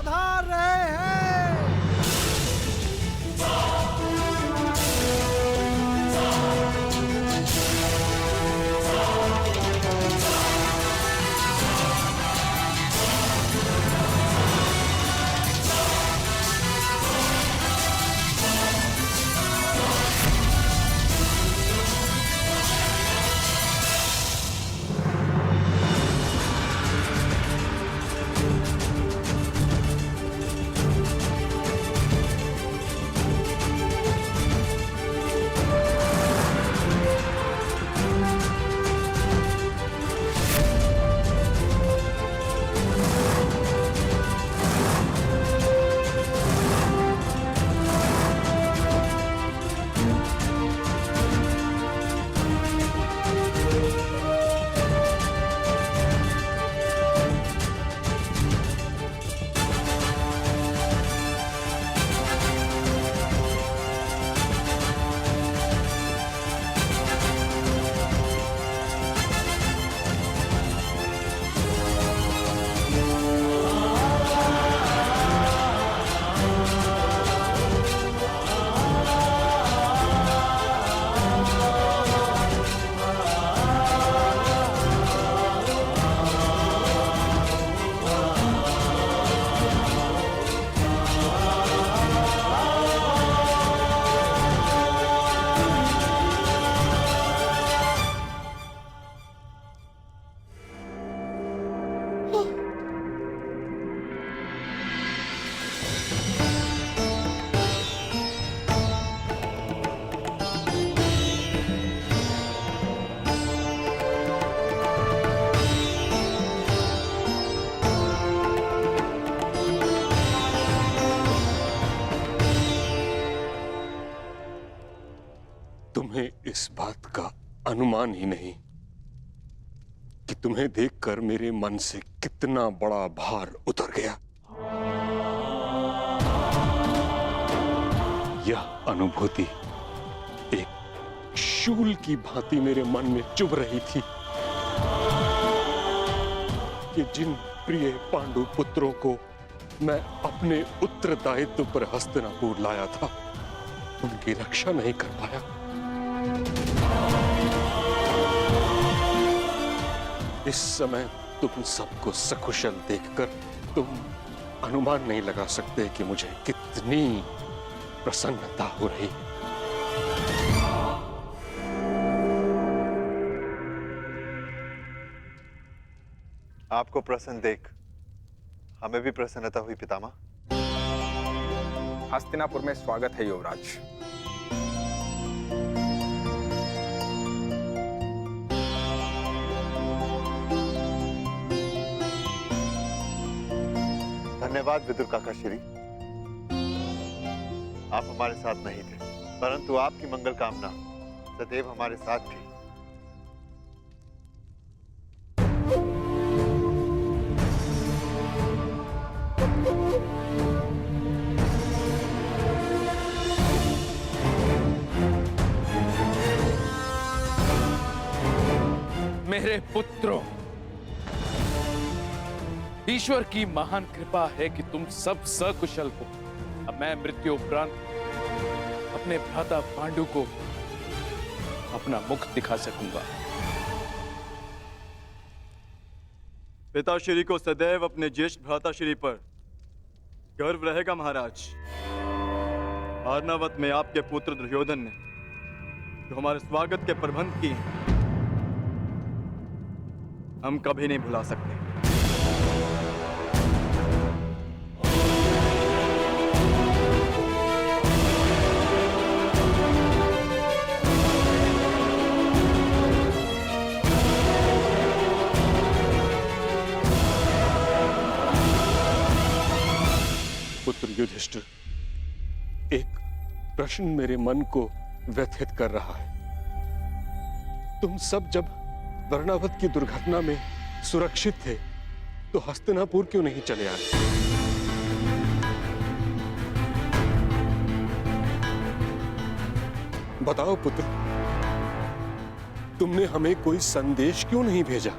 पधार रहे हैं। तुम्हें इस बात का अनुमान ही नहीं कि तुम्हें देखकर मेरे मन से कितना बड़ा भार उतर गया। यह अनुभूति एक शूल की भांति मेरे मन में चुभ रही थी कि जिन प्रिय पांडु पुत्रों को मैं अपने उत्तरदायित्व पर हस्तिनापुर लाया था, उनकी रक्षा नहीं कर पाया। इस समय तुम सबको सकुशल देखकर तुम अनुमान नहीं लगा सकते कि मुझे कितनी प्रसन्नता हो रही। आपको प्रसन्न देख हमें भी प्रसन्नता हुई पितामह। हस्तिनापुर में स्वागत है युवराज। धन्यवाद विदुर काका श्री। आप हमारे साथ नहीं थे, परंतु आपकी मंगल कामना सदैव हमारे साथ थी। मेरे पुत्रों, ईश्वर की महान कृपा है कि तुम सब सकुशल हो। अब मैं मृत्यु उपरांत अपने भ्राता पांडु को अपना मुख दिखा सकूंगा। पिताश्री को सदैव अपने ज्येष्ठ भ्राताश्री पर गर्व रहेगा महाराज। अर्णावत में आपके पुत्र दुर्योधन ने जो हमारे स्वागत के प्रबंध किए हैं, हम कभी नहीं भुला सकते। पुत्र युधिष्ठिर, एक प्रश्न मेरे मन को व्यथित कर रहा है। तुम सब जब वर्णावत की दुर्घटना में सुरक्षित थे तो हस्तिनापुर क्यों नहीं चले आए? बताओ पुत्र, तुमने हमें कोई संदेश क्यों नहीं भेजा?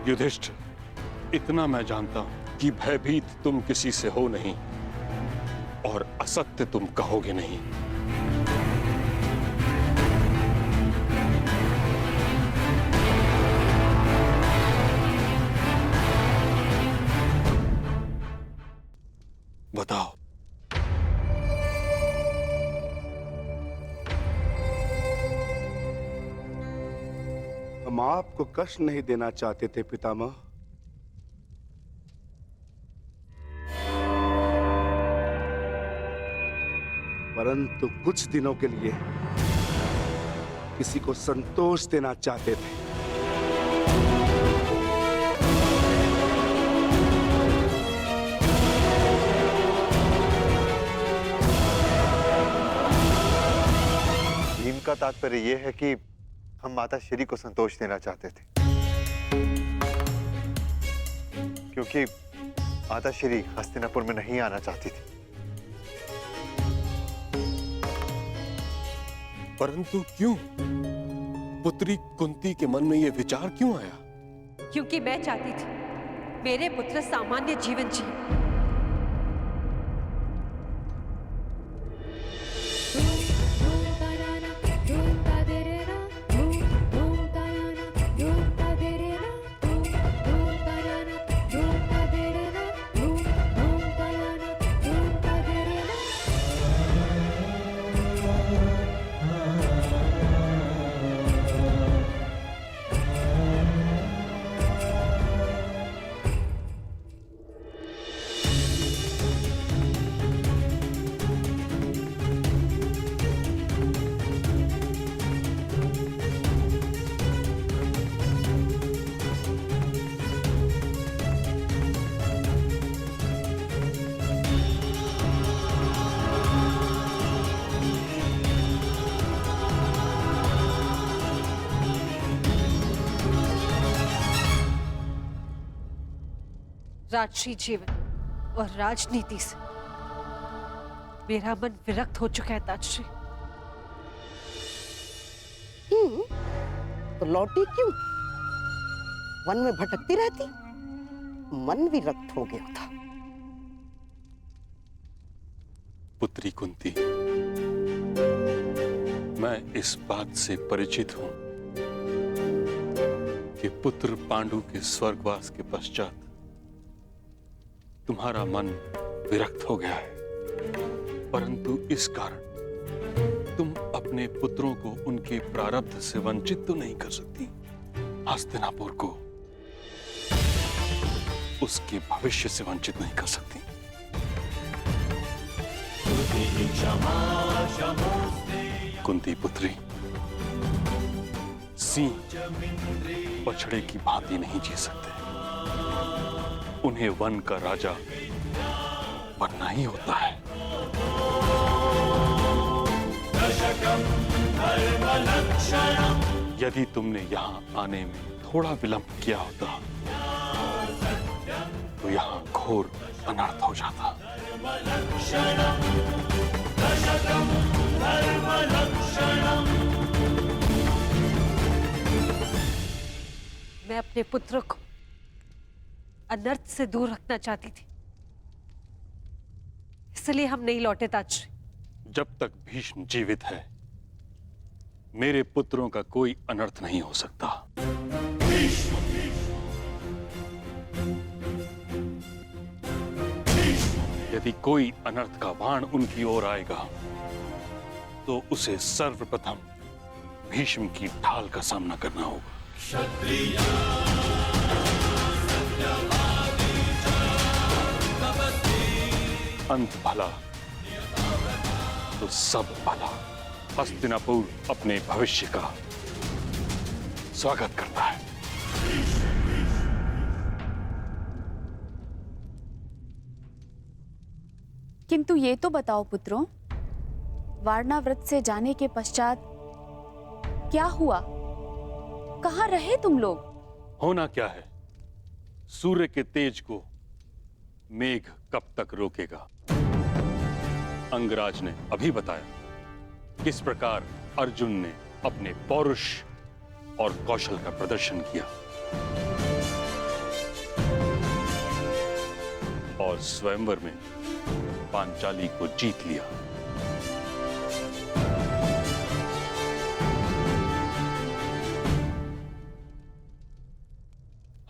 युधिष्ठिर, इतना मैं जानता हूं कि भयभीत तुम किसी से हो नहीं और असत्य तुम कहोगे नहीं। बताओ। हम आपको कष्ट नहीं देना चाहते थे पितामह, परंतु कुछ दिनों के लिए किसी को संतोष देना चाहते थे। भीम का तात्पर्य यह है कि हम माता श्री को संतोष देना चाहते थे, क्योंकि माता श्री हस्तिनापुर में नहीं आना चाहती थी। परंतु क्यों? पुत्री कुंती के मन में यह विचार क्यों आया? क्योंकि मैं चाहती थी मेरे पुत्र सामान्य जीवन जिए। राजसी जीवन और राजनीति से मेरा मन विरक्त हो चुका है ताजश्री। तो लौटी क्यों? वन में भटकती रहती, मन विरक्त हो गया था। पुत्री कुंती, मैं इस बात से परिचित हूं कि पुत्र पांडु के स्वर्गवास के पश्चात तुम्हारा मन विरक्त हो गया है, परंतु इस कारण तुम अपने पुत्रों को उनके प्रारब्ध से वंचित तो नहीं कर सकती। हस्तिनापुर को उसके भविष्य से वंचित नहीं कर सकती। कुंती पुत्री, सिंह बछड़े की भांति नहीं जी सकते, उन्हें वन का राजा बनना ही होता है। यदि तुमने यहां आने में थोड़ा विलंब किया होता तो यहां घोर अनर्थ हो जाता। मैं अपने पुत्र को अनर्थ से दूर रखना चाहती थी, इसलिए हम नहीं लौटे ताजश्री। जब तक भीष्म जीवित है, मेरे पुत्रों का कोई अनर्थ नहीं हो सकता। यदि कोई अनर्थ का बाण उनकी ओर आएगा, तो उसे सर्वप्रथम भीष्म की ढाल का सामना करना होगा। अंत भला तो सब भला। हस्तिनापुर अपने भविष्य का स्वागत करता है। किंतु ये तो बताओ पुत्रों, वारणाव्रत से जाने के पश्चात क्या हुआ? कहाँ रहे तुम लोग? होना क्या है? सूर्य के तेज को मेघ कब तक रोकेगा? अंगराज ने अभी बताया किस प्रकार अर्जुन ने अपने पौरुष और कौशल का प्रदर्शन किया। और स्वयंवर में पांचाली को जीत लिया।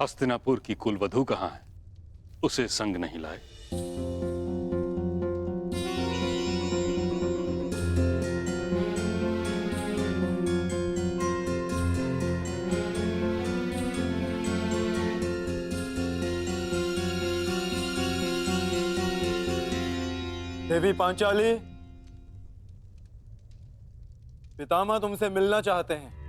हस्तिनापुर की कुलवधू कहां है? उसे संग नहीं लाए। देवी पांचाली, पितामह तुमसे मिलना चाहते हैं।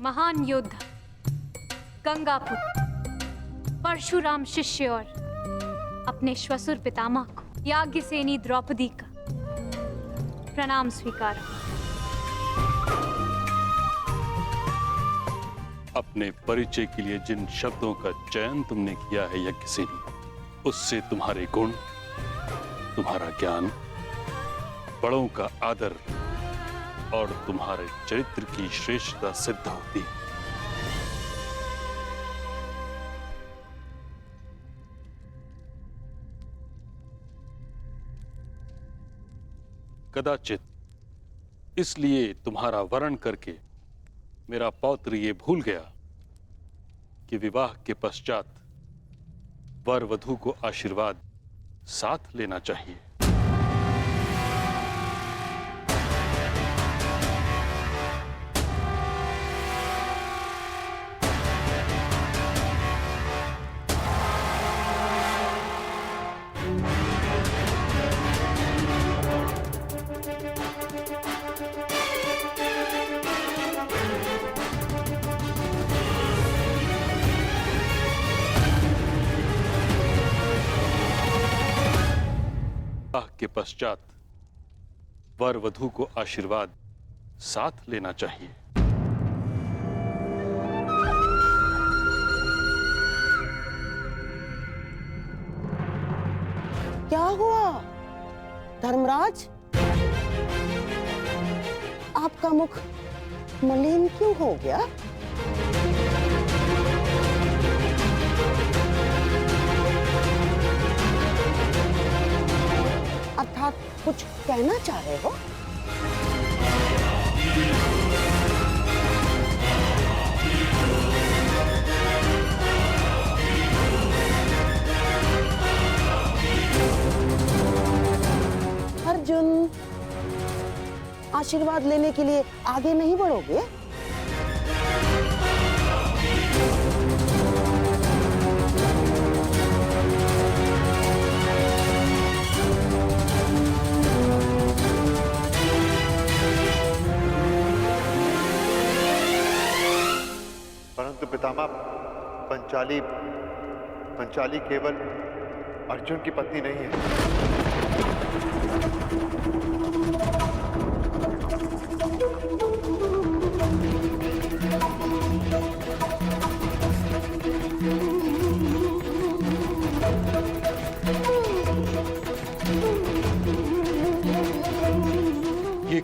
महान योद्धा गंगापुत्र परशुराम शिष्य और अपने श्वशुर पितामह को याज्ञसेनी द्रौपदी का प्रणाम स्वीकार। अपने परिचय के लिए जिन शब्दों का चयन तुमने किया है यज्ञसेनी, उससे तुम्हारे गुण, तुम्हारा ज्ञान, बड़ों का आदर और तुम्हारे चरित्र की श्रेष्ठता सिद्ध होती है। कदाचित इसलिए तुम्हारा वर्ण करके मेरा पौत्र ये भूल गया कि विवाह के पश्चात वर वधू को आशीर्वाद साथ लेना चाहिए। के पश्चात वर वधू को आशीर्वाद साथ लेना चाहिए। क्या हुआ धर्मराज? आपका मुख मलिन क्यों हो गया? अर्थात कुछ कहना चाह रहे हो? अर्जुन, आशीर्वाद लेने के लिए आगे नहीं बढ़ोगे? परंतु पितामह, पंचाली केवल अर्जुन की पत्नी नहीं है।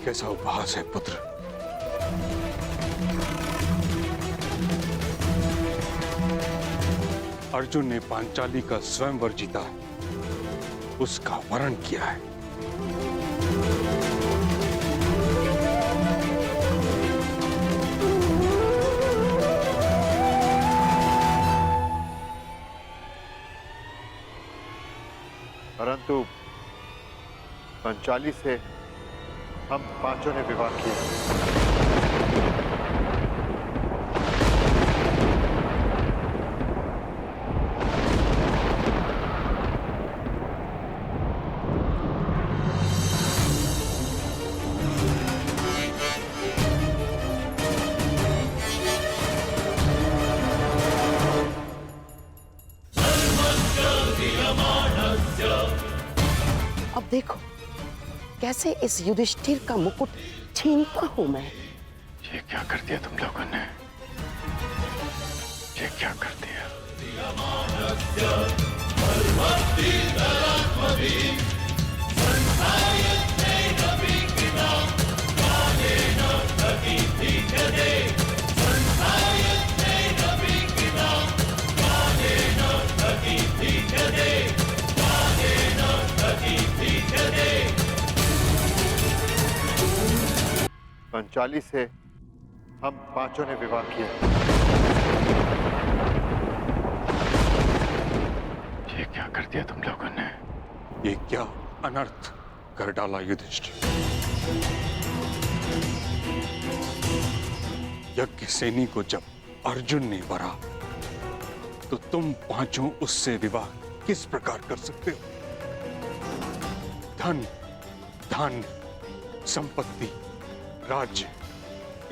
कैसा उपहास है पुत्र। अर्जुन ने पांचाली का स्वयंवर जीता है, उसका वरण किया है। परंतु पंचाली से हम पांचों ने विवाह किया। अब देखो कैसे इस युधिष्ठिर का मुकुट छीनता हूं मैं। ये क्या कर दिया तुम लोगों ने? ये क्या कर दिया? पंचाली से हम पांचों ने विवाह किया। ये क्या कर दिया तुम लोगों ने? ये क्या अनर्थ कर डाला युधिष्ठिर? यज्ञसेनी को जब अर्जुन ने वरा तो तुम पांचों उससे विवाह किस प्रकार कर सकते हो? धन, धान्य, संपत्ति, राज्य,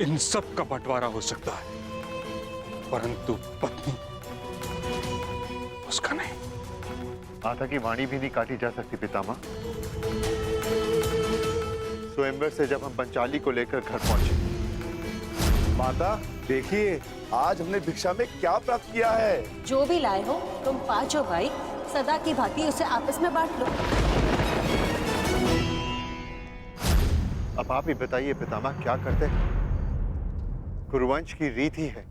इन सब का बंटवारा हो सकता है, परंतु पत्नी उसका नहीं। माता की वाणी भी नहीं काटी जा सकती पितामह। स्वयंवर से जब हम पंचाली को लेकर घर पहुंचे, माता देखिए आज हमने भिक्षा में क्या प्राप्त किया है। जो भी लाए हो तुम पांचों भाई सदा की भांति उसे आपस में बांट लो। अब आप ही बताइए पितामह क्या करते हैं? कुरुवंश की रीत ही है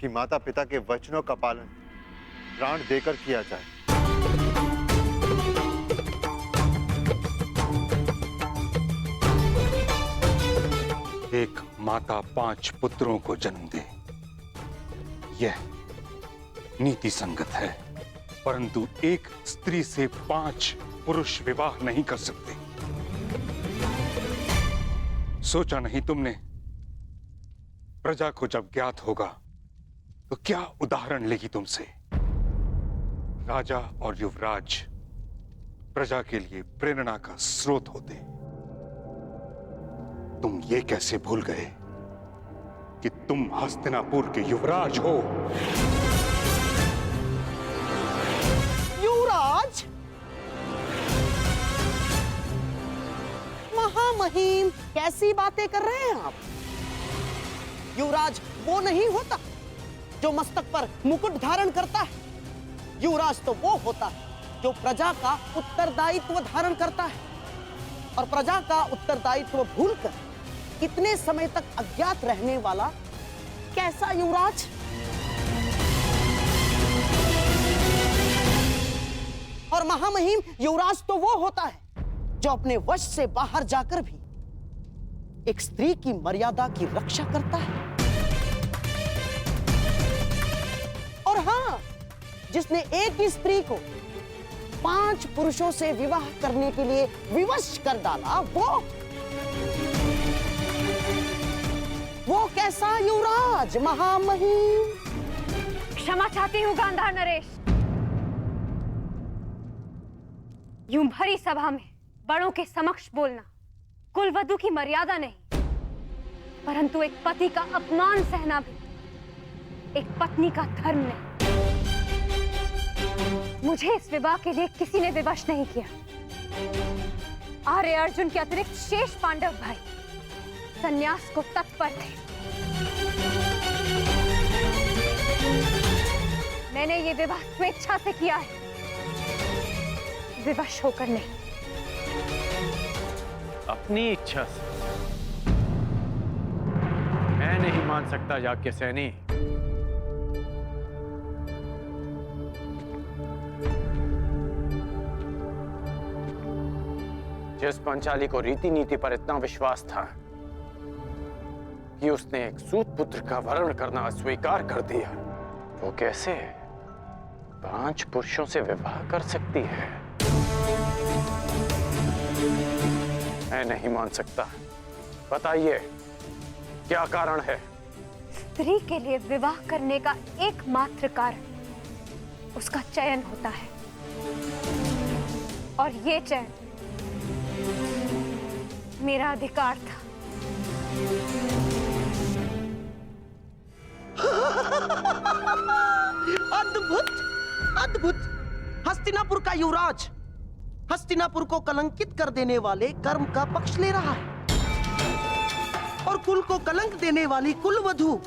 कि माता पिता के वचनों का पालन प्राण देकर किया जाए। एक माता 5 पुत्रों को जन्म दे, यह नीति संगत है, परंतु एक स्त्री से 5 पुरुष विवाह नहीं कर सकते। सोचा नहीं तुमने प्रजा को जब ज्ञात होगा तो क्या उदाहरण लेगी तुमसे? राजा और युवराज प्रजा के लिए प्रेरणा का स्रोत होते, तुम ये कैसे भूल गए कि तुम हस्तिनापुर के युवराज हो? युवराज? महामहिम कैसी बातें कर रहे हैं आप? युवराज वो नहीं होता जो मस्तक पर मुकुट धारण करता है। युवराज तो वो होता है जो प्रजा का उत्तरदायित्व धारण करता है, और प्रजा का उत्तरदायित्व भूलकर कितने समय तक अज्ञात रहने वाला कैसा युवराज? और महामहिम युवराज तो वो होता है जो अपने वश से बाहर जाकर भी एक स्त्री की मर्यादा की रक्षा करता है। और हाँ, जिसने एक ही स्त्री को 5 पुरुषों से विवाह करने के लिए विवश कर डाला, वो कैसा युवराज महामहिम? क्षमा चाहती हूँ गांधार नरेश। यूं भरी सभा में बड़ों के समक्ष बोलना कुलवधू की मर्यादा नहीं, परंतु एक पति का अपमान सहना भी एक पत्नी का धर्म नहीं। मुझे इस विवाह के लिए किसी ने विवश नहीं किया। आर्य अर्जुन के अतिरिक्त शेष पांडव भाई संन्यास को तत्पर थे। मैंने ये विवाह स्वेच्छा से किया है, विवश होकर नहीं। अपनी इच्छा से मैं नहीं मान सकता याज्ञसेनी। जिस पंचाली को रीति नीति पर इतना विश्वास था कि उसने एक सूत पुत्र का वरण करना स्वीकार कर दिया, वो कैसे 5 पुरुषों से विवाह कर सकती है? मैं नहीं मान सकता। बताइए क्या कारण है? स्त्री के लिए विवाह करने का एकमात्र कारण उसका चयन होता है, और ये चयन मेरा अधिकार था। अद्भुत, अद्भुत! हस्तिनापुर का युवराज हस्तिनापुर को कलंकित कर देने वाले कर्म का पक्ष ले रहा है, और कुल को कलंक देने वाली कुलवधू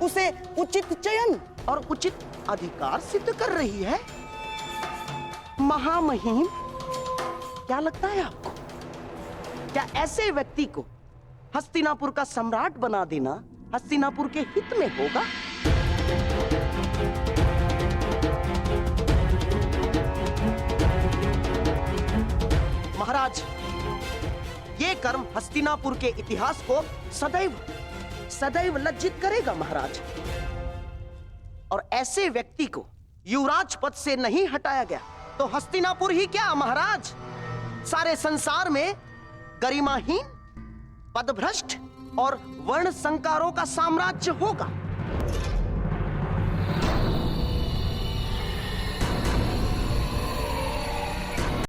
उसे उचित चयन और उचित अधिकार सिद्ध कर रही है। महामहिम, क्या लगता है आपको, क्या ऐसे व्यक्ति को हस्तिनापुर का सम्राट बना देना हस्तिनापुर के हित में होगा? महाराज, ये कर्म हस्तिनापुर के इतिहास को सदैव सदैव लज्जित करेगा महाराज। और ऐसे व्यक्ति को युवराज पद से नहीं हटाया गया तो हस्तिनापुर ही क्या महाराज, सारे संसार में गरिमाहीन, पदभ्रष्ट और वर्ण संकारों का साम्राज्य होगा।